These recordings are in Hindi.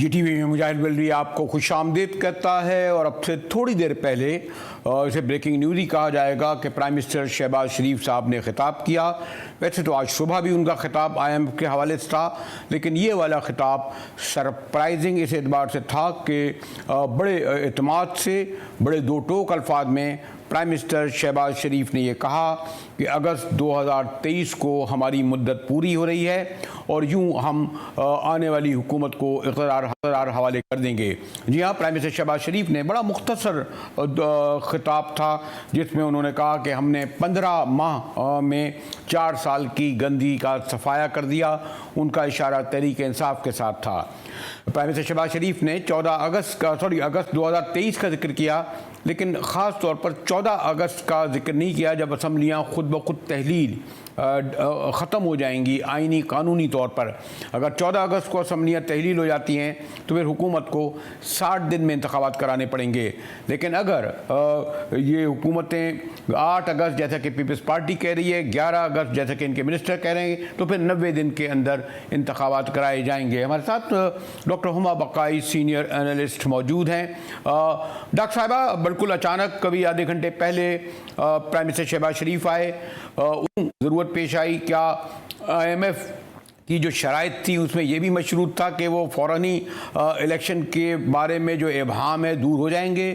GTV में मुजाहिद बलरी आपको खुशामदीद कहता है। और अब से थोड़ी देर पहले इसे ब्रेकिंग न्यूज़ ही कहा जाएगा कि प्राइम मिनिस्टर शहबाज शरीफ साहब ने खिताब किया। वैसे तो आज सुबह भी उनका खिताब IMF के हवाले से था, लेकिन ये वाला खिताब सरप्राइजिंग इस एतबार से था कि बड़े एतमाद से बड़े दो टोक अल्फाज में प्राइम मिनिस्टर शहबाज शरीफ ने यह कहा कि अगस्त 2023 को हमारी मुद्दत पूरी हो रही है और यूं हम आने वाली हुकूमत को इक़रार हवाले कर देंगे। जी हाँ, प्राइम मिनिस्टर शहबाज शरीफ ने बड़ा मुख्तसर खिताब था जिसमें उन्होंने कहा कि हमने 15 माह में 4 साल की गंदगी का सफाया कर दिया। उनका इशारा तहरीक इंसाफ के साथ था। प्राइम मिनिस्टर शहबाज शरीफ ने अगस्त 2023 का जिक्र किया, लेकिन ख़ास तौर पर 14 अगस्त का जिक्र नहीं किया जब असम्बलियाँ खुद ब खुद तहलील ख़त्म हो जाएंगी आइनी कानूनी तौर पर। अगर 14 अगस्त को असम्बलियाँ तहलील हो जाती हैं तो फिर हुकूमत को 60 दिन में इंतखाबात कराने पड़ेंगे। लेकिन अगर ये हुकूमतें 8 अगस्त जैसा कि पीपल्स पार्टी कह रही है, 11 अगस्त जैसा कि इनके मिनिस्टर कह रहे हैं, तो फिर 90 दिन के अंदर इंतखाबात कराए जाएंगे। हमारे साथ डॉक्टर हुमा बकाई सीनियर एनालिस्ट मौजूद हैं। डॉक्टर साहिबा, बिल्कुल अचानक कभी आधे घंटे पहले प्राइम मिनिस्टर शहबाज शरीफ आए, ज़रूरत पेश आई, क्या IMF की जो शराइत थी उसमें यह भी मशरूत था कि वो फ़ौरन ही इलेक्शन के बारे में जो इबहाम है दूर हो जाएंगे,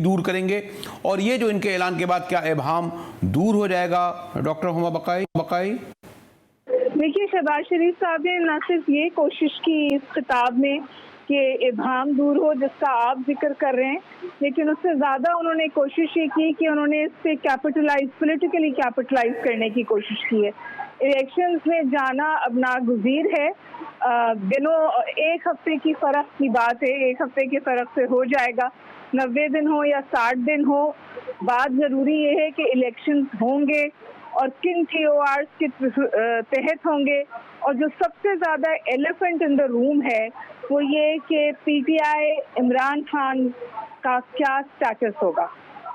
दूर करेंगे, और ये जो इनके ऐलान के बाद क्या इबहाम दूर हो जाएगा? डॉक्टर हुमा बकाई। देखिए, शहबाज शरीफ साहब ने न सिर्फ ये कोशिश की इस खिताब में कि इबहाम दूर हो जिसका आप जिक्र कर रहे हैं, लेकिन उससे ज़्यादा उन्होंने कोशिश ये की कि उन्होंने इस पे पॉलिटिकली कैपिटलाइज करने की कोशिश की है। इलेक्शंस में जाना अब नागुज़ीर है। दिनों 1 हफ्ते की फ़र्क की बात है, 1 हफ्ते के फ़र्क से हो जाएगा। 90 दिन हो या 60 दिन हो, बात ज़रूरी ये है कि इलेक्शंस होंगे और किन TORs के तहत होंगे। और जो सबसे ज़्यादा एलिफेंट इन द रूम है वो ये कि PTI इमरान खान का क्या स्टेटस होगा।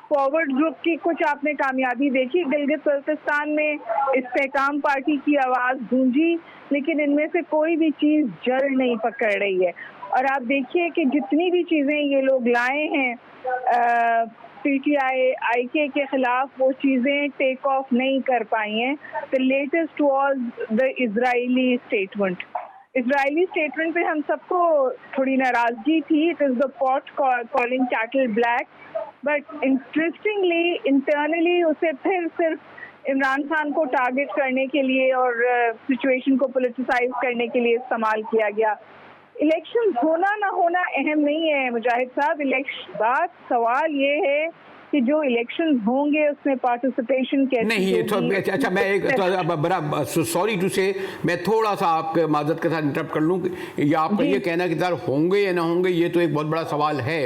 फॉरवर्ड ग्रुप की कुछ आपने कामयाबी देखी, गिलगित बल्तिस्तान में इस्तेकाम पार्टी की आवाज़ गूंजी, लेकिन इनमें से कोई भी चीज़ जड़ नहीं पकड़ रही है। और आप देखिए कि जितनी भी चीज़ें ये लोग लाए हैं PTI IK के खिलाफ, वो चीज़ें टेक ऑफ नहीं कर पाई हैं। The latest was the Israeli statement पे हम सबको थोड़ी नाराज़गी थी। It is the pot calling cattle black, but interestingly internally उसे फिर सिर्फ इमरान खान को टारगेट करने के लिए और सिचुएशन को पॉलिटिसाइज करने के लिए इस्तेमाल किया गया। इलेक्शन होना ना होना अहम नहीं है मुजाहिद साहब। सवाल ये है कि जो इलेक्शन होंगे उसमें पार्टिसिपेशन कैसे नहीं है। तो अच्छा, मैं एक बड़ा सॉरी टू से मैं थोड़ा सा आपके माजरत के साथ इंटरप्ट कर लूँ, या आपका ये कहना कि सर होंगे या ना होंगे ये तो एक बहुत बड़ा सवाल है,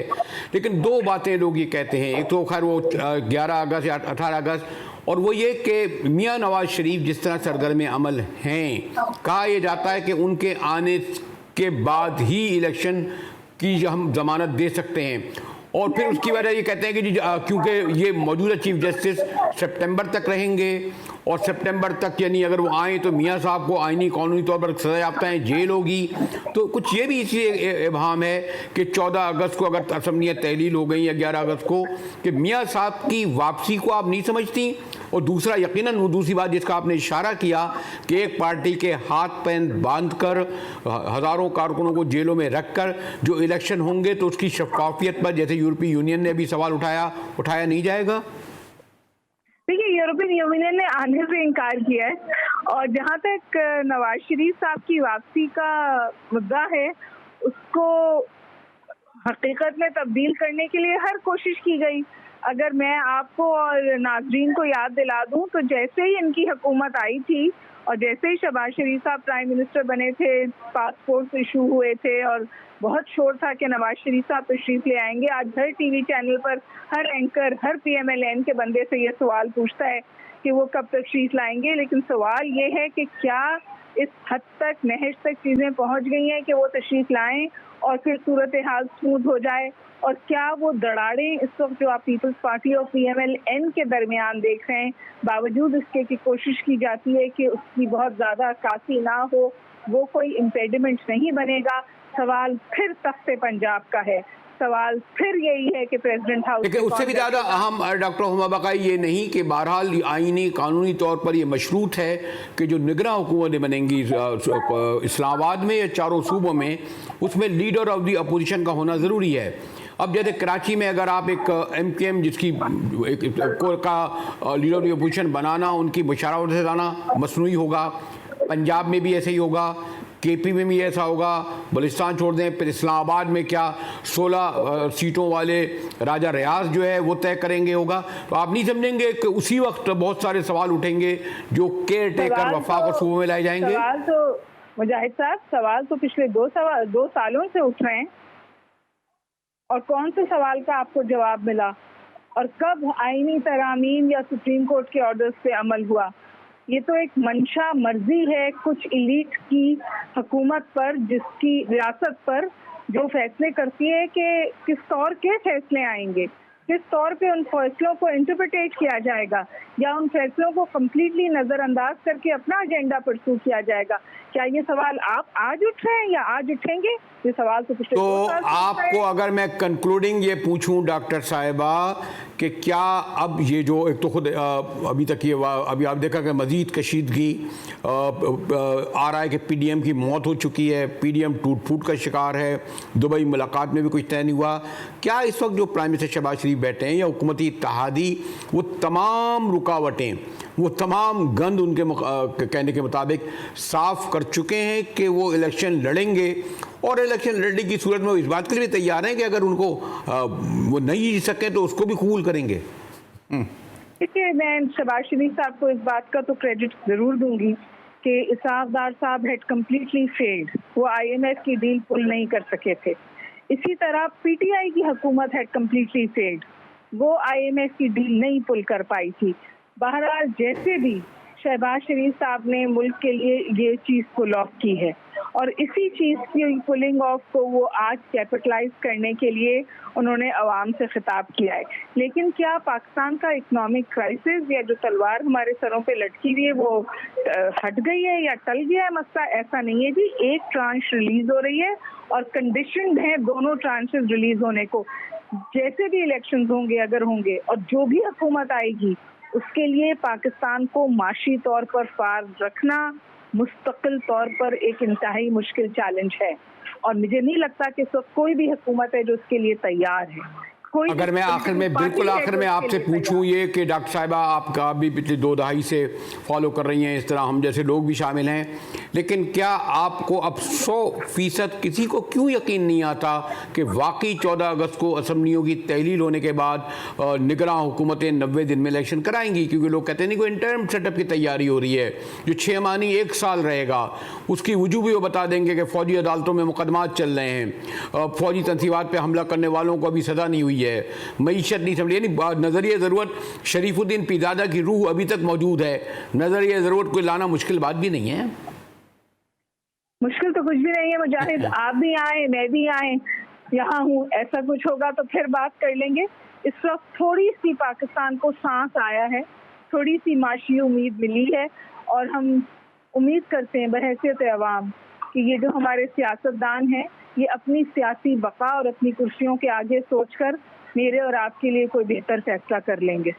लेकिन 2 बातें लोग ये कहते हैं। एक तो खैर वो 11 अगस्त या 18 अगस्त, और वो ये कि मियाँ नवाज शरीफ जिस तरह सरगर्म अमल हैं, कहा यह जाता है कि उनके आने के बाद ही इलेक्शन की हम जमानत दे सकते हैं। और फिर उसकी वजह ये कहते हैं कि क्योंकि ये मौजूदा चीफ जस्टिस सितंबर तक रहेंगे, और सितंबर तक यानी अगर वो आए तो मियाँ साहब को आईनी कानूनी तौर पर सजा याफ्ता है, जेल होगी। तो कुछ ये भी इसलिए इबहाम है कि 14 अगस्त को अगर असम्बलियाँ तहलील हो गई या 11 अगस्त को, कि मियाँ साहब की वापसी को आप नहीं समझती। और दूसरा, यकीनन वो दूसरी बात जिसका आपने इशारा किया कि एक पार्टी के हाथ पैर बांध कर हज़ारों कारकुनों को जेलों में रख कर जो इलेक्शन होंगे तो उसकी शफाफियत पर, जैसे यूरोपीय यूनियन ने भी सवाल उठाया नहीं जाएगा। देखिए, यूरोपियन यूनियन ने आने से इनकार किया है, और जहाँ तक नवाज शरीफ साहब की वापसी का मुद्दा है, उसको हकीकत में तब्दील करने के लिए हर कोशिश की गई। अगर मैं आपको और नाजरीन को याद दिला दूं तो जैसे ही इनकी हुकूमत आई थी और जैसे ही शहबाज शरीफ साहब प्राइम मिनिस्टर बने थे, पासपोर्ट इशू हुए थे और बहुत शोर था कि नवाज शरीफ साहब तशरीफ ले आएंगे। आज हर टीवी चैनल पर हर एंकर, हर PMLN के बंदे से ये सवाल पूछता है कि वो कब तशरीफ लाएंगे। लेकिन सवाल ये है कि क्या इस हद तक, नहज तक चीज़ें पहुंच गई हैं कि वो तशरीफ लाएं और फिर सूरत हाल स्मूथ हो जाए, और क्या वो दरारें इस वक्त जो आप पीपल्स पार्टी और PMLN के दरमियान देख रहे हैं, बावजूद इसके कि कोशिश की जाती है कि उसकी बहुत ज़्यादा अक्कासी ना हो, वो कोई इम्पेडिमेंट नहीं बनेगा। सवाल फिर तख्ते पंजाब का है, सवाल फिर यही है कि प्रेसिडेंट हाउस। लेकिन उससे भी ज़्यादा अहम डॉक्टर हुमा बकाई ये नहीं कि बहरहाल आईनी कानूनी तौर पर ये मशरूत है कि जो निगरां हुकूमतें बनेंगी इस्लामाबाद में या चारों सूबों में, उसमें लीडर ऑफ दी अपोजिशन का होना ज़रूरी है। अब जैसे कराची में अगर आप एक MKM जिसकी एक का लीडर ऑफ दी अपोजिशन बनाना, उनकी मुशावरत से लाना मसनूई होगा। पंजाब में भी ऐसे ही होगा, KP में भी ऐसा होगा। बलिस्तान छोड़ दें, फिर इस्लामाबाद में क्या 16 सीटों वाले राजा रियाज जो है वो तय करेंगे होगा। तो आप नहीं समझेंगे कि उसी वक्त बहुत सारे सवाल उठेंगे जो केयर टेकर वफाक और सूबों में लाए जाएंगे। सवाल तो मुजाहिद साहब, सवाल तो पिछले 2 सालों से उठ रहे हैं, और कौन से सवाल का आपको जवाब मिला, और कब आईनी तरामीम या सुप्रीम कोर्ट के ऑर्डर्स पे अमल हुआ? ये तो एक मंशा मर्जी है कुछ इलीट की हुकूमत पर, जिसकी रियासत पर, जो फैसले करती है कि किस तौर के फैसले आएंगे, किस तौर पे उन फैसलों को इंटरप्रिटेट किया जाएगा, या उन फैसलों को कम्प्लीटली नज़रअंदाज करके अपना एजेंडा परसू किया जाएगा। क्या ये सवाल आप आज उठ रहे हैं या आज उठेंगे? ये सवाल तो पिछले 2 साल से आपको अगर मैं कंक्लूडिंग ये पूछूं डॉक्टर साहिबा कि क्या अब ये जो एक तो खुद अभी तक ये अभी आप देखा कि मज़ीद कशीदगी आ रहा है कि PDM की मौत हो चुकी है, PDM टूट फूट का शिकार है, दुबई मुलाकात में भी कुछ तय नहीं हुआ। क्या इस वक्त जो प्राइम मिनिस्टर शहबाज शरीफ बैठे हैं या हुकूमती इत्तेहादी, वो तमाम रुकावटें, वो तमाम गंद उनके कहने के मुताबिक साफ कर चुके हैं कि वो इलेक्शन लड़ेंगे, और इलेक्शन लड़ने की सूरत में वो इस बात के लिए भी तैयार हैं कि अगर उनको वो नहीं जीत सके तो उसको भी कबूल करेंगे? देखिए, मैं शहबाज शरीफ साहब को इस बात का तो क्रेडिट जरूर दूंगी कि इसाक डार साहब हैड कम्प्लीटली फेल्ड। वो IMF की डील पुल नहीं कर सके थे। इसी तरह PTI की हुकूमत हैड कम्प्लीटली फेल्ड, वो IMF की डील नहीं पुल कर पाई थी। बहरहाल जैसे भी शहबाज शरीफ साहब ने मुल्क के लिए ये चीज़ पुल ऑफ की है, और इसी चीज़ की पुलिंग ऑफ को वो आज कैपिटलाइज करने के लिए उन्होंने अवाम से खिताब किया है। लेकिन क्या पाकिस्तान का इकोनॉमिक क्राइसिस या जो तलवार हमारे सरों पे लटकी हुई है वो हट गई है या टल गया है मसला? ऐसा नहीं है जी। एक ट्रांश रिलीज हो रही है और कंडीशनड है दोनों ट्रांशेस रिलीज होने को। जैसे भी इलेक्शंस होंगे, अगर होंगे, और जो भी हुकूमत आएगी, उसके लिए पाकिस्तान को माशी तौर पर फार रखना मुस्तकिल तौर पर एक इंतहाई मुश्किल चैलेंज है, और मुझे नहीं लगता कि सब कोई भी हुकूमत है जो उसके लिए तैयार है। अगर मैं आखिर में बिल्कुल आखिर में आपसे पूछूं ये कि डॉक्टर साहिबा आपका भी पिछले 2 दहाई से फॉलो कर रही हैं, इस तरह हम जैसे लोग भी शामिल हैं, लेकिन क्या आपको अब 100% किसी को क्यों यकीन नहीं आता कि वाकई 14 अगस्त को असम्बलियों की तहलील होने के बाद निगरां हुकूमतें 90 दिन में इलेक्शन कराएंगी? क्योंकि लोग कहते हैं नहीं, कोई इंटरम सेटअप की तैयारी हो रही है जो 6 माह नहीं 1 साल रहेगा, उसकी वजूह भी वो बता देंगे कि फ़ौजी अदालतों में मुकदमात चल रहे हैं, फ़ौजी तनसीबात पर हमला करने वालों को अभी सज़ा नहीं हुई है, मईशत नहीं समझी। नजरिए ज़रूरत शरीफुद्दीन पीरजादा की रूह अभी तक मौजूद है, नजरिए ज़रूरत को लाना मुश्किल बात भी नहीं है। मुश्किल तो कुछ भी नहीं है मुजाहिद। आप भी आए, मैं भी आए, यहाँ हूँ, ऐसा कुछ होगा तो फिर बात कर लेंगे। इस वक्त थोड़ी सी पाकिस्तान को सांस आया है, थोड़ी सी माशी उम्मीद मिली है, और हम उम्मीद करते हैं बहैसियत अवाम कि ये जो हमारे सियासतदान हैं ये अपनी सियासी बका और अपनी कुर्सियों के आगे सोचकर मेरे और आपके लिए कोई बेहतर फैसला कर लेंगे।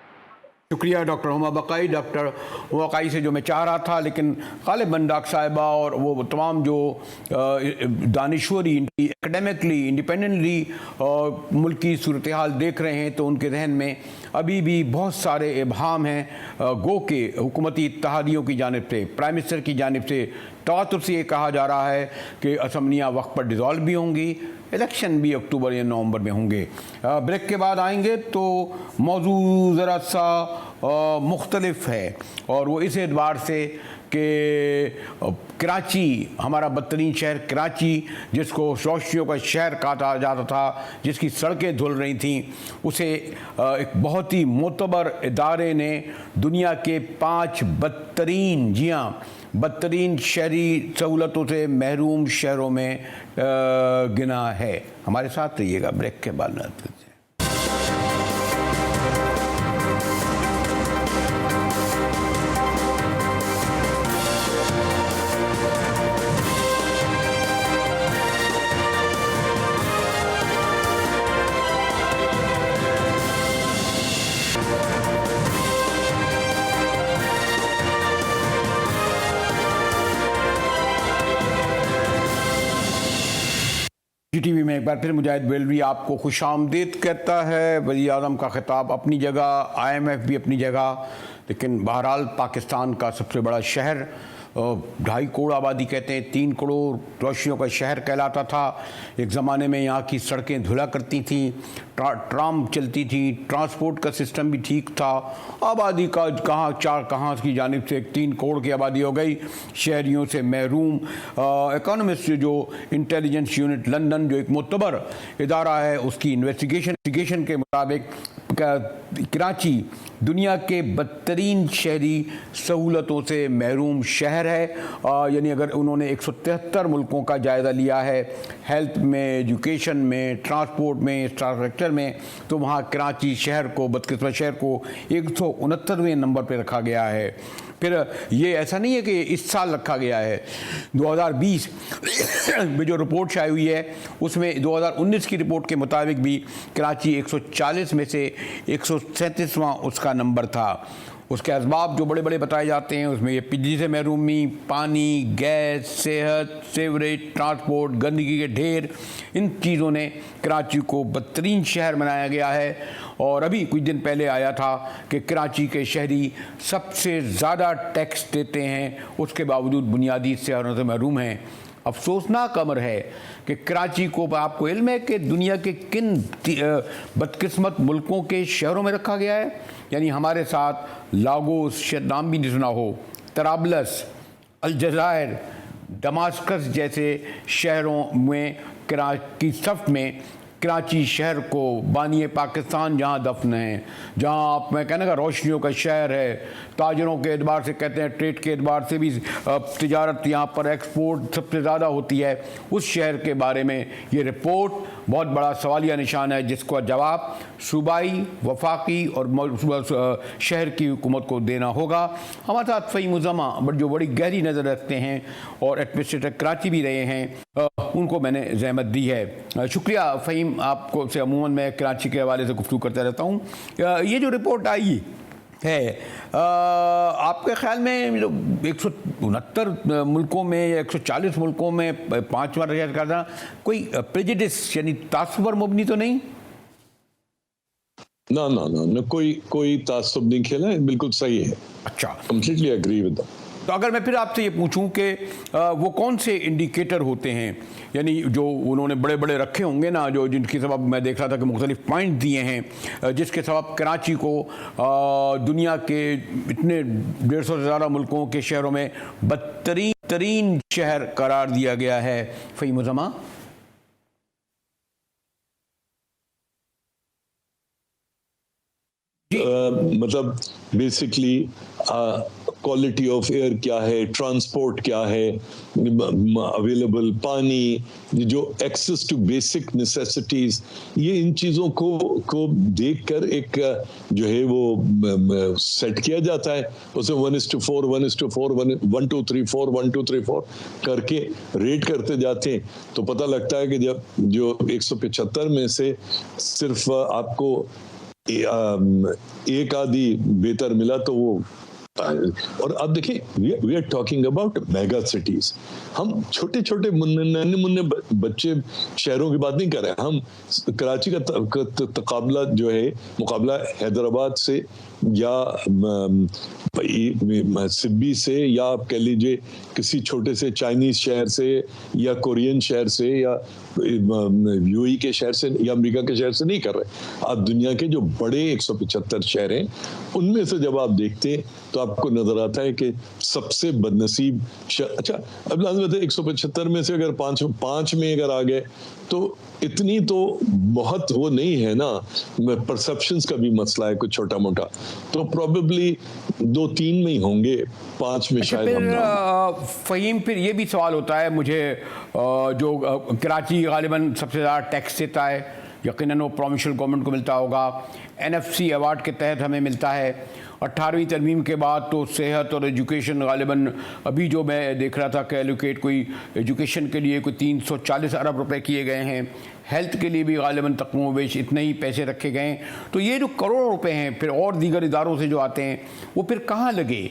शुक्रिया डॉक्टर हुमा बकाई। डॉक्टर हुमा बकाई से जो मैं चाह रहा था, लेकिन गालिबन डॉक्टर साहिबा और वो तमाम जो दानिश्वरी एकेडमिकली इंडिपेंडेंटली मुल्क की सूरत हाल देख रहे हैं, तो उनके जहन में अभी भी बहुत सारे इबहाम हैं। गो के हुकूमती इत्तेहादियों की जानिब से, प्राइम मिनिस्टर की जानिब से तौर से ये कहा जा रहा है कि असम्बलियाँ वक्त पर डिज़ोल्व भी होंगी, इलेक्शन भी अक्टूबर या नवंबर में होंगे। ब्रेक के बाद आएंगे तो मौजू ज़रा सा मुख्तलिफ है, और वो इस एतबार से कि कराची, हमारा बदतरीन शहर कराची, जिसको रोशनियों का शहर कहा जाता था, जिसकी सड़कें धुल रही थीं, उसे एक बहुत ही मोतबर इदारे ने दुनिया के 5 बदतरीन, जी हाँ, बदतरीन शहरी सहूलतों से महरूम शहरों में गिना है। हमारे साथ रहिएगा, ब्रेक के बाद नजर से। टीवी में एक बार फिर मुजाहिद बेलवी आपको खुशामदीद कहता है। वज़ीर आज़म का खिताब अपनी जगह, IMF भी अपनी जगह, लेकिन बहरहाल पाकिस्तान का सबसे बड़ा शहर 2.5 करोड़ आबादी कहते हैं, 3 करोड़ रोशनियों का शहर कहलाता था। एक ज़माने में यहाँ की सड़कें धुला करती थीं, ट्राम चलती थी, ट्रांसपोर्ट का सिस्टम भी ठीक था। आबादी का कहाँ की जानिब से 3 करोड़ की आबादी हो गई, शहरियों से महरूम। इकोनॉमिस्ट जो इंटेलिजेंस यूनिट लंदन जो एक मोतबर इदारा है, उसकी इन्वेस्टिगेशन के मुताबिक कराची दुनिया के बदतरीन शहरी सहूलतों से महरूम शहर है। यानी अगर उन्होंने 173 मुल्कों का जायज़ा लिया है, हेल्थ में, एजुकेशन में, ट्रांसपोर्ट में, इंफ्रास्ट्रक्चर में, तो वहाँ कराची शहर को, बदकिस्मत शहर को 169वें नंबर पर रखा गया है। फिर ये ऐसा नहीं है कि इस साल रखा गया है, 2020 में जो रिपोर्ट शायद हुई है उसमें 2019 की रिपोर्ट के मुताबिक भी कराची 140 में से 137वां उसका नंबर था। उसके असबाब जो बड़े बड़े बताए जाते हैं उसमें ये बिजली से महरूमी, पानी, गैस, सेहत, सेवरेज, ट्रांसपोर्ट, गंदगी के ढेर, इन चीज़ों ने कराची को बदतरीन शहर बनाया गया है। और अभी कुछ दिन पहले आया था कि कराची के शहरी सबसे ज़्यादा टैक्स देते हैं, उसके बावजूद बुनियादी सेवाओं से महरूम हैं। अफसोसनाक अमर है कि कराची को, आपको इल्म है कि दुनिया के किन बदकिस्मत मुल्कों के शहरों में रखा गया है। यानी हमारे साथ लागोस, शायद नाम भी नहीं सुना हो, तराबलस, अलजायर, दमास्कस जैसे शहरों में की सफ़ में कराची शहर को बानिए पाकिस्तान जहाँ दफन है, जहाँ आप, मैं कहने का रोशनियों का शहर है, ताजरों के एतबार से कहते हैं, ट्रेड के एतबार से भी तिजारत यहाँ पर एक्सपोर्ट सबसे ज़्यादा होती है, उस शहर के बारे में ये रिपोर्ट बहुत बड़ा सवालिया निशान है, जिसका जवाब सूबाई, वफाकी और शहर की हुकूमत को देना होगा। हमारे साथ फ़हीम उज़्ज़मा जो बड़ी गहरी नज़र रखते हैं और एडमिनिस्ट्रेटर कराची भी रहे हैं, उनको मैंने ज़हमत दी है। शुक्रिया फ़हीम, आपको से अमूमन मैं कराची के हवाले से गुफ्तगू करता रहता हूँ। ये जो रिपोर्ट आई है, आपके ख्याल में 169 मुल्कों में या 140 मुल्कों में 5वां रियायत करना कोई प्रेजुडिस यानी तासुब पर मबनी तो नहीं? ना, कोई तासुब नहीं खेला है, बिल्कुल सही है। अच्छा, कंप्लीटली एग्री विद दैट। तो अगर मैं फिर आपसे ये पूछूं कि वो कौन से इंडिकेटर होते हैं, यानी जो उन्होंने बड़े बड़े रखे होंगे ना, जो जिनकी सबब मैं देख रहा था कि मुख्तलिफ पॉइंट दिए हैं, जिसके सबब कराची को दुनिया के इतने 150 से ज़्यादा मुल्कों के शहरों में बदतरीन शहर करार दिया गया है। फ़हीम उज़्ज़मा, मतलब बेसिकली क्वालिटी ऑफ एयर क्या है, ट्रांसपोर्ट क्या है, अवेलेबल पानी, जो एक्सेस टू बेसिक नेसेसिटीज, ये इन चीज़ों को देखकर एक जो है वो सेट किया जाता है। उसे 1:4, 1:4, 1 2 3 4 1 2 3 4 करके रेट करते जाते हैं, तो पता लगता है कि जब जो 175 में से सिर्फ आपको एक आधी बेहतर मिला तो वो। और अब देखिए, we are talking about mega cities. हम छोटे छोटे नन्हे मुन्ने बच्चे शहरों की बात नहीं कर रहे हैं। हम कराची का तकाबला जो है, मुकाबला हैदराबाद से या सिब्बी से, या आप कह लीजिए किसी छोटे से चाइनीज शहर से या कोरियन शहर से या यूएई के शहर से या अमेरिका के शहर से नहीं कर रहे। आप दुनिया के जो बड़े 175 शहर हैं उनमें से जब आप देखते हैं तो आपको नजर आता है कि सबसे बदनसीब अच्छा, अब लाज़िम है 175 में से अगर पांच में अगर आ गए तो इतनी तो बहुत वो नहीं है ना, परसेप्शंस का भी मसला है कुछ छोटा मोटा, तो प्रोबेबली 2-3 में ही होंगे, 5 में शायद हम ना। फ़हीम, फिर ये भी सवाल होता है मुझे, जो कराची गालिबन सबसे ज़्यादा टैक्स देता है, यकीनन वो प्रोविंशियल गवर्नमेंट को मिलता होगा, NFC अवार्ड के तहत हमें मिलता है। 18वीं तरमीम के बाद तो सेहत और एजुकेशन गालिबन, अभी जो मैं देख रहा था कि एलोकेट कोई एजुकेशन के लिए कोई 340 अरब रुपए किए गए हैं, हेल्थ के लिए भी गालिबन तकमोवेश इतने ही पैसे रखे गए हैं। तो ये जो करोड़ों रुपए हैं फिर और दीगर इदारों से जो आते हैं वो फिर कहाँ लगे?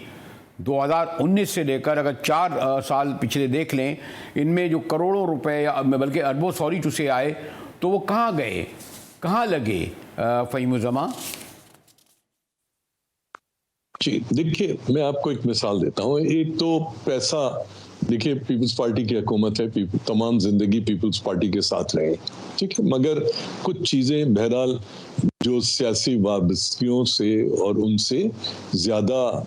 2019 से लेकर अगर 4 साल पिछले देख लें, इनमें जो करोड़ों रुपए या बल्कि अरबों सॉरी टू से आए, तो वो कहाँ गए, कहाँ लगे फ़हीमुज़्ज़मा? जी देखिए, मैं आपको एक मिसाल देता हूँ। एक तो पैसा, देखिए पीपल्स पार्टी की हुकूमत है, तमाम जिंदगी पीपल्स पार्टी के साथ रहे, ठीक है, मगर कुछ चीजें बहरहाल जो सियासी वाबस्तियों से और उनसे ज्यादा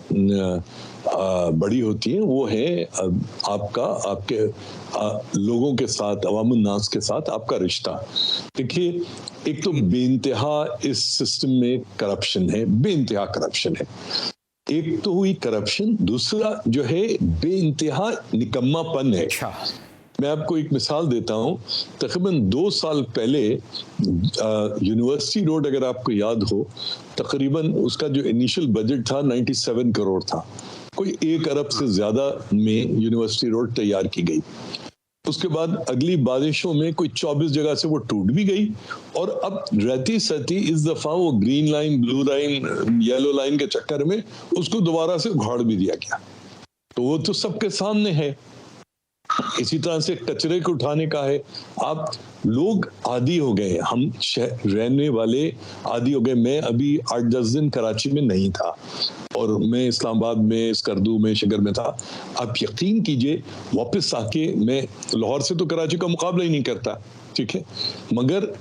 बड़ी होती हैं, वो है आपके लोगों के साथ, अवामुन नास के साथ आपका रिश्ता। देखिए, एक तो बेइंतहा इस सिस्टम में करप्शन है, बेइंतहा करप्शन है। एक तो हुई करप्शन, दूसरा जो है बेइंतहा निकम्मापन है। मैं आपको एक मिसाल देता हूं। तकरीबन 2 साल पहले यूनिवर्सिटी रोड, अगर आपको याद हो, तकरीबन उसका जो इनिशियल बजट था 97 करोड़ था। कोई 1 अरब से ज्यादा में यूनिवर्सिटी रोड तैयार की गई। उसके बाद अगली बारिशों में कोई 24 जगह से वो टूट भी गई, और अब रहती सहती इस दफा वो green line, blue line, yellow line के चक्कर में उसको दोबारा से उखाड़ भी दिया गया। तो वो तो सबके सामने है। इसी तरह से कचरे को उठाने का है। आप लोग आदी हो गए, हम रहने वाले आदी हो गए। मैं अभी 8-10 दिन कराची में नहीं था, और मैं इस्लामाबाद में, स्कर्दू में, शिगर में था। आप यकीन कीजिए, वापस आके मैं लाहौर से तो कराची का मुकाबला ही नहीं करता, ठीक है, मगर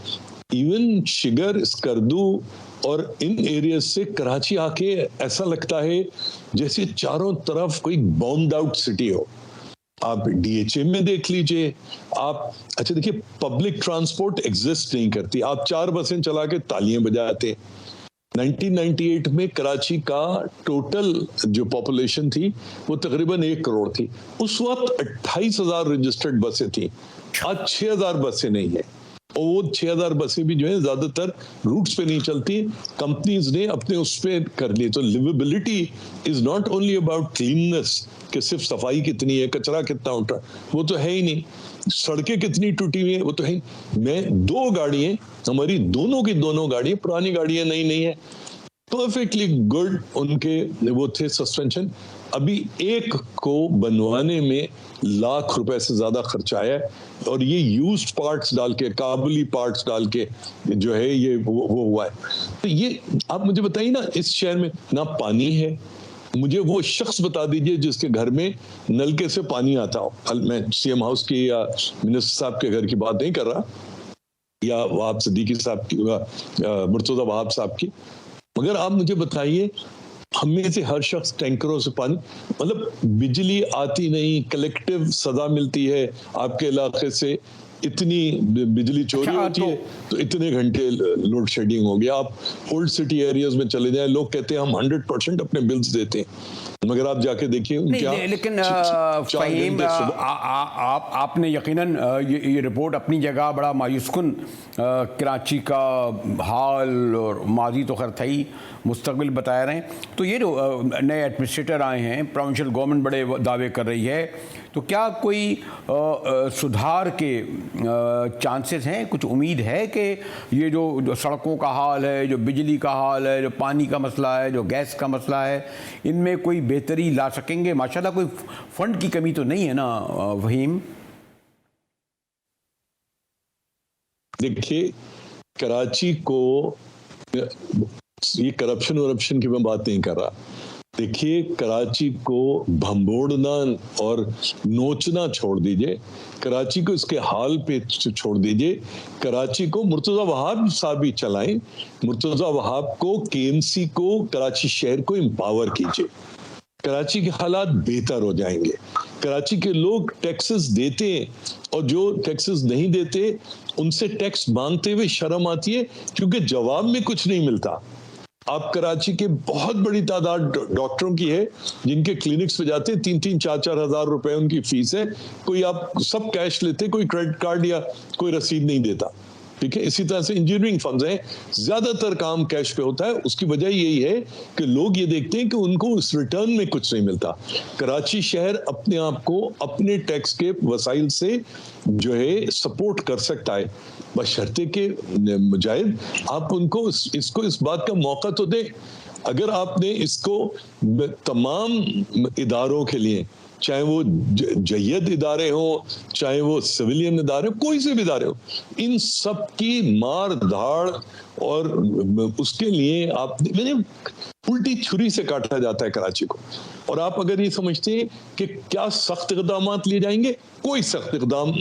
इवन शिगर, स्कर्दू और इन एरिया से कराची आके ऐसा लगता है जैसे चारों तरफ कोई बाउंड आउट सिटी हो। आप डीएचए में देख लीजिए, आप अच्छा देखिए, पब्लिक ट्रांसपोर्ट एग्जिस्ट नहीं करती। आप 4 बसें चला के तालियां बजाते। 1998 में कराची का टोटल जो पॉपुलेशन थी वो तकरीबन 1 करोड़ थी। उस वक्त 28,000 रजिस्टर्ड बसें थी। आज 6,000 बसें नहीं है, और वो 6,000 बसें भी जो है ज्यादातर रूट्स पे नहीं चलती। कंपनीज ने अपने उस पे कर ली। तो liveability is not only about cleanliness, कि सिर्फ सफाई कितनी है, कचरा कितना उठा, वो तो है ही नहीं। सड़कें कितनी टूटी हुई है, वो तो है ही। मैं 2 गाड़ियां, हमारी दोनों की दोनों गाड़ियां पुरानी गाड़ियां, नहीं है, परफेक्टली गुड उनके वो थे सस्पेंशन। अभी एक को बनवाने में लाख रुपए से ज्यादा खर्चा आया है, और ये यूज्ड पार्ट्स डाल के, काबुली पार्ट्स डाल के जो है ये वो हुआ है। तो ये आप मुझे बताइए ना, इस शहर में ना पानी है। मुझे वो शख्स बता दीजिए जिसके घर में नलके से पानी आता हो। मैं सीएम हाउस की या मिनिस्टर साहब के घर की बात नहीं कर रहा, या वहाब सिद्दीकी साहब की, मुर्तजा वहाब साहब की, मगर आप मुझे बताइए, हमें से हर शख्स टैंकरों से पानी, मतलब बिजली आती नहीं, कलेक्टिव सजा मिलती है आपके इलाके से, इतनी बिजली चोरी होती है तो इतने घंटे लोड शेडिंग हो गया। आप ओल्ड सिटी एरियाज में चले जाएं, लोग कहते हैं हम 100% अपने बिल्स देते हैं, मगर आप जाके देखिए लेकिन फ़हीम, आपने यकीनन ये रिपोर्ट अपनी जगह बड़ा मायूसकुन कराची का हाल और माजी तो खैर था ही, मुस्तकबिल बताया रहे हैं। तो ये जो नए एडमिनिस्ट्रेटर आए हैं, प्रोविंशियल गवर्नमेंट बड़े दावे कर रही है, तो क्या कोई सुधार के चांसेस हैं? कुछ उम्मीद है कि ये जो सड़कों का हाल है, जो बिजली का हाल है, जो पानी का मसला है, जो गैस का मसला है, इनमें कोई बेहतरी ला सकेंगे? माशाल्लाह कोई फंड की कमी तो नहीं है ना वहीम? देखिए, कराची को, ये करप्शन वरप्शन की मैं बात नहीं कर रहा। देखिए, कराची को भंबोड़ना और नोचना छोड़ दीजिए, कराची को इसके हाल पे छोड़ दीजिए। कराची को मुर्तजा वहाब साहब ही चलाएं। मुर्तजा वहाब को, केएमसी को, कराची शहर को एम्पावर कीजिए। कराची के हालात बेहतर हो जाएंगे। कराची के लोग टैक्सेस देते हैं, और जो टैक्सेस नहीं देते उनसे टैक्स मांगते हुए शर्म आती है, क्योंकि जवाब में कुछ नहीं मिलता। आप कराची के बहुत बड़ी तादाद डॉक्टरों की है जिनके क्लिनिक्स पे जाते हैं, 3-3, 4-4 हजार रुपए उनकी फीस है। कोई आप सब कैश लेते, कोई क्रेडिट कार्ड या कोई रसीद नहीं देता, ठीक है। इसी तरह से इंजीनियरिंग फर्म्स हैं, ज्यादातर काम कैश पे होता है। उसकी वजह यही है कि लोग ये देखते हैं कि उनको उस रिटर्न में कुछ नहीं मिलता। कराची शहर अपने आप को अपने टैक्स के वसाइल से जो है सपोर्ट कर सकता है, बशर्ते के मुजाहिद आप उनको इस बात का मौका तो दें। अगर आपने इसको तमाम इदारों के लिए, चाहे वो जय्यद इदारे हो, चाहे वो सिविलियन इदारे हो, कोई से भी इदारे हो, इन सब की मार धाड़ और उसके लिए मैंने उल्टी छुरी से काटा जाता है कराची को। और आप अगर ये समझते हैं कि क्या सख्त इक़दाम लिए जाएंगे, कोई सख्त इक़दाम,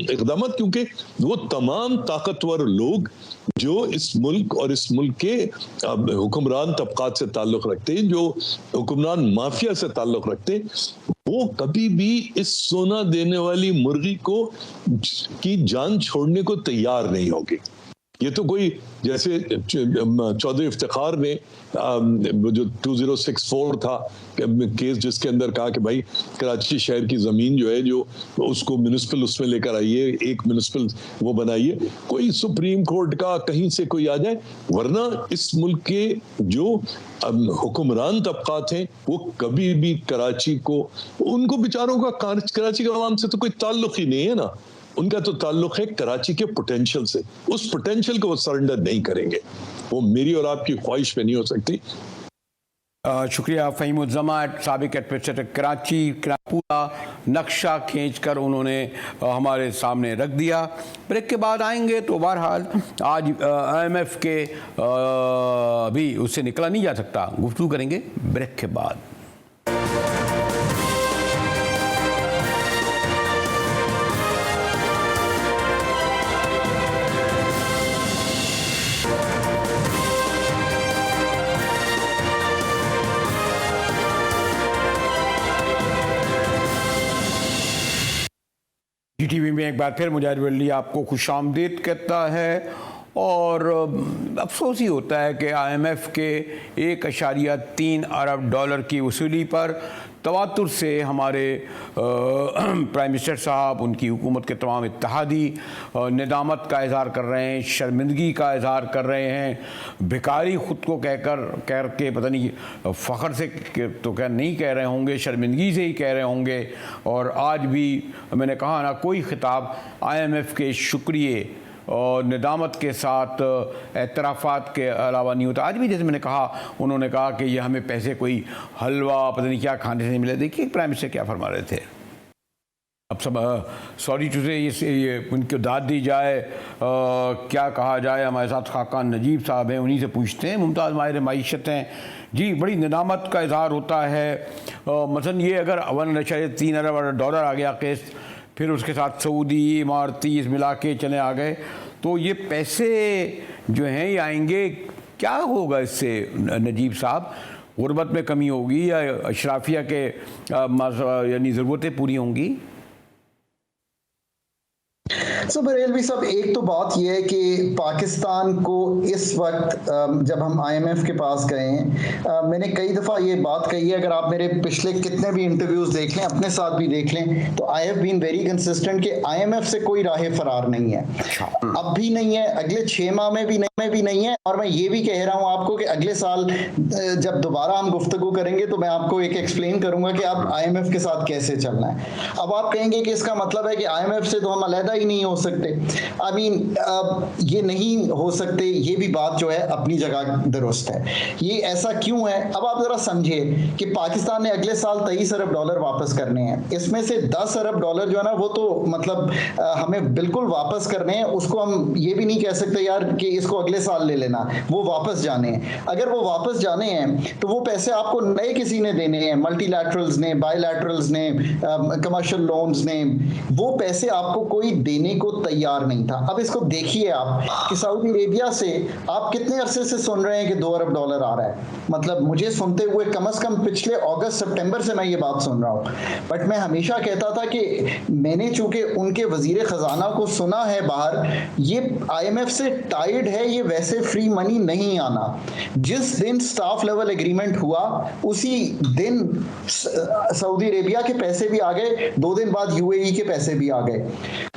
क्योंकि वो तमाम ताकतवर लोग जो इस मुल्क और इस मुल्क के हुक्मरान तबकात से ताल्लुक़ रखते हैं, जो हुक्मरान माफिया से ताल्लुक़ रखते हैं, वो कभी भी इस सोना देने वाली मुर्गी को की जान छोड़ने को तैयार नहीं होगी। ये तो कोई जैसे चौधरी इफ्तिखार ने जो 2064 था केस, जिसके अंदर कहा कि भाई कराची शहर की ज़मीन जो है, जो उसको म्युनिसिपल उसमें लेकर आइए, एक म्युनिसिपल वो बनाइए, कोई सुप्रीम कोर्ट का कहीं से कोई आ जाए, वरना इस मुल्क के जो हुक्मरान तबकात हैं वो कभी भी कराची को, उनको बेचारों का कराची के अवाम से तो कोई ताल्लुक ही नहीं है ना, उनका तो ताल्लुक है कराची के पोटेंशियल से। उस पोटेंशियल को वो सरेंडर नहीं करेंगे, वो मेरी और आपकी ख्वाहिश पे नहीं हो सकती। शुक्रिया फ़हीमुज़्ज़मा, साबिक़ एडमिनिस्ट्रेटर कराची का पूरा नक्शा खींचकर उन्होंने हमारे सामने रख दिया। ब्रेक के बाद आएंगे तो बहरहाल आज IMF के भी उससे निकला नहीं जा सकता, गुफ्तगू करेंगे ब्रेक के बाद। GTV में एक बार फिर मुजाहिद वली आपको खुशामदीद कहता है। और अफसोस ही होता है कि IMF के 1.3 अरब डॉलर की वसूली पर तवातुर से हमारे प्राइम मिनिस्टर साहब, उनकी हुकूमत के तमाम इत्तेहादी निदामत का इज़हार कर रहे हैं, शर्मिंदगी का इज़हार कर रहे हैं। भिखारी ख़ुद को कह के पता नहीं फ़ख्र से तो कह नहीं कह रहे होंगे, शर्मिंदगी से ही कह रहे होंगे। और आज भी मैंने कहा ना, कोई ख़िताब IMF के शुक्रिए और निदामत के साथ एतराफ़ात के अलावा नहीं होता। आज भी जैसे मैंने कहा, उन्होंने कहा कि ये हमें पैसे कोई हलवा पता नहीं क्या खाने से नहीं मिले। देखिए प्राइम मिनिस्टर क्या फरमा रहे थे। अब सब सॉरी टू से ये उनको दाद दी जाए, क्या कहा जाए। हमारे साथ खाकान नजीब साहब हैं, उन्हीं से पूछते हैं। मुमताज़ माहिर माईशत हैं जी, बड़ी निदामत का इज़हार होता है। मसलन ये अगर 1.3 अरब डॉलर आ गया केस, फिर उसके साथ सऊदी इमारती मिला के चले आ गए, तो ये पैसे जो हैं ये आएंगे, क्या होगा इससे नजीब साहब? गुर्बत में कमी होगी या अशराफिया के यानी ज़रूरतें पूरी होंगी? बरेलवी साहब, एक तो बात यह है कि पाकिस्तान को इस वक्त जब हम IMF के पास गए हैं, मैंने कई दफ़ा ये बात कही है, अगर आप मेरे पिछले कितने भी इंटरव्यूज़ देख लें, अपने साथ भी देख लें, तो I have been very consistent कि IMF से कोई राह फरार नहीं है, अब भी नहीं है, अगले 6 माह में भी नहीं है। और मैं ये भी कह रहा हूँ आपको कि अगले साल जब दोबारा हम गुफ्तगू करेंगे तो मैं आपको एक एक्सप्लेन करूंगा कि आप IMF के साथ कैसे चलना है। अब आप कहेंगे कि इसका मतलब है कि IMF से तो हम अलहदा ही नहीं हो सकते। आई मीन ये नहीं हो सकते, ये भी बात जो है अपनी जगह दुरुस्त है। ये ऐसा क्यों है? अब आप जरा समझिए कि पाकिस्तान ने अगले साल 23 अरब डॉलर वापस करने हैं, इसमें से 10 अरब डॉलर जो है ना, वो तो मतलब हमें बिल्कुल वापस करने हैं। उसको हम ये भी नहीं कह सकते यार कि इसको अगले साल ले लेना, वो वापस जाने हैं। अगर वो वापस जाने हैं तो वो पैसे आपको नए किसी ने देने हैं, मल्टीलैटरल्स ने, बायलैटरल्स ने, कमर्शियल लोन्स ने, वो पैसे आपको कोई देने को तैयार नहीं था। अब इसको देखिए आप कि सऊदी अरेबिया से आप कितने अरसे से सुन रहे हैं कि 2 अरब डॉलर आ रहा है। मतलब मुझे सुनते हुए कम से कम पिछले अगस्त सितंबर से मैं ये बात सुन रहा हूँ। बट मैं हमेशा कहता था कि मैंने चूंकि उनके वजीर खजाना को सुना है बाहर, ये IMF से टाइड है, ये वैसे फ्री मनी नहीं आना। जिस दिन स्टाफ लेवल एग्रीमेंट हुआ उसी दिन सऊदी अरेबिया के पैसे भी आ गए, 2 दिन बाद UAE के पैसे भी आ गए।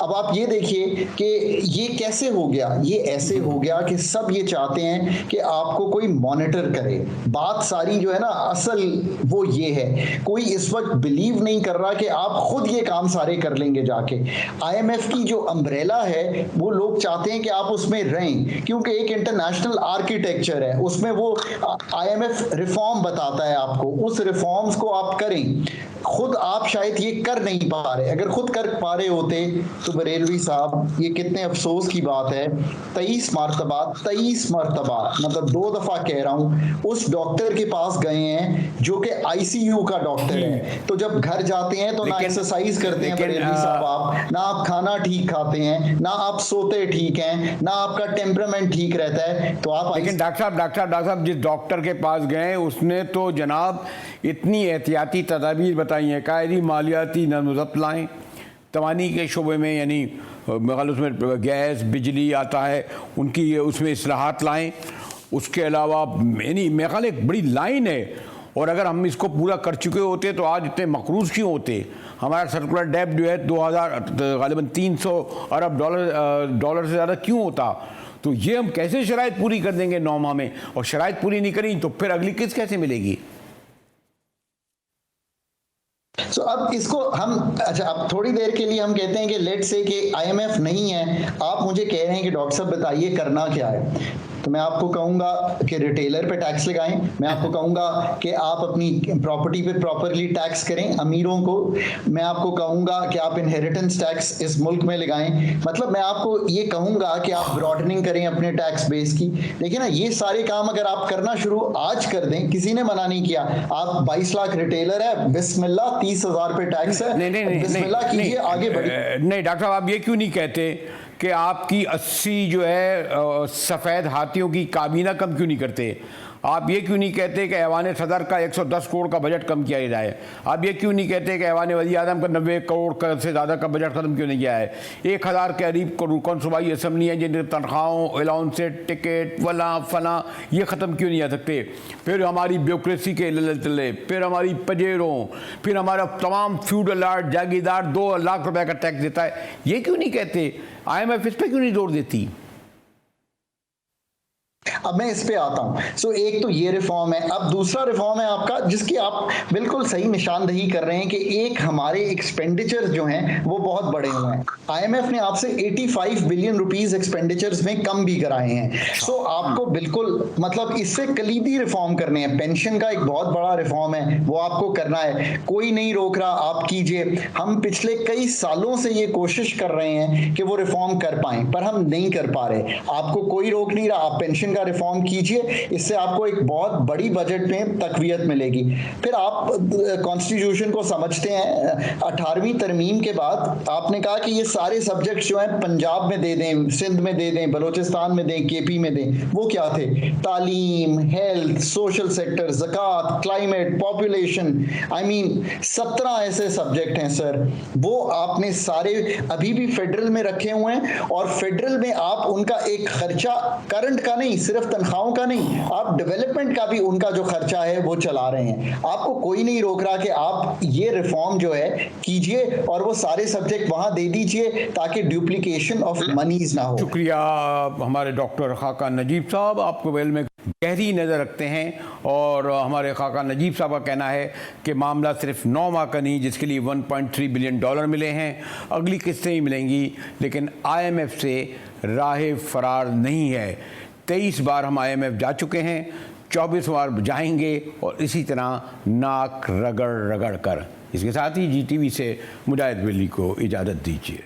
अब आप ये देखिए कि ये कैसे हो गया, ये ऐसे हो गया कि सब ये चाहते हैं कि आपको कोई मॉनिटर करे। बात सारी जो है ना, असल वो ये है, कोई इस वक्त बिलीव नहीं कर रहा कि आप खुद ये काम सारे कर लेंगे जाके। आईएमएफ की जो अम्ब्रेला है वो लोग चाहते हैं कि आप उसमें रहें, क्योंकि एक इंटरनेशनल आर्किटेक्चर है, उसमें वो आईएमएफ रिफॉर्म बताता है आपको, उस रिफॉर्म्स को आप करें। खुद आप शायद ये कर नहीं पा रहे, अगर खुद कर पा रहे होते तो बरेलवी साहब, ये कितने अफसोस की बात है, 23 मरतबा मतलब 2 दफा कह रहा हूं, उस डॉक्टर के पास गए हैं जो कि आईसीयू का डॉक्टर है। तो जब घर जाते हैं तो ना एक्सरसाइज करते हैं बरेलवी साहब आप, ना आप खाना ठीक खाते हैं, ना आप सोते ठीक हैं, ना आपका टेम्परामेंट ठीक रहता है। तो आप लेकिन डॉक्टर साहब जिस डॉक्टर के पास गए उसने तो जनाब इतनी एहतियाती तदाबीर बताई हैं, कायदी मालियाती नज़म लाएँ तवानी के शोबे में, यानी मगर उसमें गैस बिजली आता है उनकी उसमें इस्लाहात लाएँ। उसके अलावा यानी मेरे ख्याल एक बड़ी लाइन है, और अगर हम इसको पूरा कर चुके होते तो आज इतने मकरूज क्यों होते। हमारा सर्कुलर डेब्ट जो है 2000 गालिबन 300 अरब डॉलर से ज़्यादा क्यों होता। तो ये हम कैसे शराइत पूरी कर देंगे 9 माह में, और शराइत पूरी नहीं करी तो फिर अगली किस्त कैसे मिलेगी। तो अब इसको हम अच्छा, अब थोड़ी देर के लिए हम कहते हैं कि लेट से कि आईएमएफ नहीं है, आप मुझे कह रहे हैं कि डॉक्टर साहब बताइए करना क्या है। तो मैं आपको कहूंगा कि रिटेलर पे टैक्स लगाएं, मैं आपको कहूंगा कि आप अपनी प्रॉपर्टी पे प्रॉपरली टैक्स करें अमीरों को, मैं आपको कहूंगा कि आप इनहेरिटेंस टैक्स इस मुल्क में लगाएं। मतलब मैं आपको ये कहूंगा कि आप ब्रॉडनिंग करें अपने टैक्स बेस की। देखिए ना, ये सारे काम अगर आप करना शुरू आज कर दें, किसी ने मना नहीं किया। आप 22 लाख रिटेलर है, बिस्मिल्लाह 30,000 पे टैक्स है, बिस्मिल्लाह कीजिए, आगे बढ़िए। नहीं डॉक्टर साहब, आप ये क्यों नहीं कहते कि आपकी 80 जो है सफ़ेद हाथियों की काबीना कम क्यों नहीं करते। आप ये क्यों नहीं कहते कि ऐवान सदर का 110 करोड़ का बजट कम किया जाए। आप ये क्यों नहीं कहते कि ऐवान वज़ीर आज़म का 90 करोड़ से ज़्यादा का बजट ख़त्म क्यों नहीं किया है। 1000 के करीब कौन सूबाई असम्बली हैं जिनके तनख्वाहों, अलाउंस, टिकट, फला ये ख़त्म क्यों नहीं आ सकते। फिर हमारी ब्यूरोक्रेसी के लले, फिर हमारी पजेरों, फिर हमारा तमाम फ्यूडल आर्ट जागीरदार 2 लाख रुपए का टैक्स देता है। ये क्यों नहीं कहते। IMF इस पर क्यों नहीं जोर देती। अब मैं इस पे आता हूं। सो एक तो ये रिफॉर्म है, अब दूसरा रिफॉर्म है आपका जिसकी आप बिल्कुल सही निशानदही कर रहे हैं कि एक हमारे एक्सपेंडिचर्स जो हैं वो बहुत बड़े हुए हैं। आईएमएफ ने आपसे 85 बिलियन रुपीस एक्सपेंडिचर्स में कम भी कराए हैं। सो आपको बिल्कुल मतलब इससे कलीदी रिफॉर्म करने हैं। पेंशन का एक बहुत बड़ा रिफॉर्म है, वो आपको करना है, कोई नहीं रोक रहा, आप कीजिए। हम पिछले कई सालों से ये कोशिश कर रहे हैं कि वो रिफॉर्म कर पाए, पर हम नहीं कर पा रहे। आपको कोई रोक नहीं रहा, आप पेंशन का रिफॉर्म कीजिए, इससे आपको एक बहुत बड़ी बजट में तकवीयत मिलेगी। फिर आप कॉन्स्टिट्यूशन को समझते हैं, 18वीं तरमीम के बाद आपने कहा कि ये सारे सब्जेक्ट्स जो हैं पंजाब में दे दें, सिंध में दे दें, बलोचिस्तान में दें, केपी में दें। वो क्या थे? तालीम, हेल्थ, सोशल सेक्टर, ज़कात, क्लाइमेट, पॉपुलेशन, आई मीन 17 ऐसे सब्जेक्ट हैं सर, वो आपने सारे अभी भी फेडरल में रखे हुए हैं। और फेडरल में आप उनका एक खर्चा करंट का नहीं, सिर्फ तनख्वाहों का नहीं, आप डेवलपमेंट का भी उनका जो खर्चा है वो चला रहे हैं। आपको कोई नहीं रोक रहा कि आप ये रिफॉर्म जो है कीजिए और वो सारे सब्जेक्ट वहां दे दीजिए ताकि डुप्लीकेशन ऑफ मनीज ना हो। शुक्रिया हमारे डॉक्टर खाका नजीब साहब, आपको वेल में गहरी नज़र रखते हैं। और हमारे खाका नजीब साहब का कहना है कि मामला सिर्फ 9 माह का नहीं, जिसके लिए $1.3 बिलियन मिले हैं, अगली किस्तें ही मिलेंगी, लेकिन IMF से राह फरार नहीं है। 23 बार हम IMF जा चुके हैं, 24 बार जाएंगे, और इसी तरह नाक रगड़ रगड़ कर। इसके साथ ही GTV से मुजाहिद वली को इजाज़त दीजिए।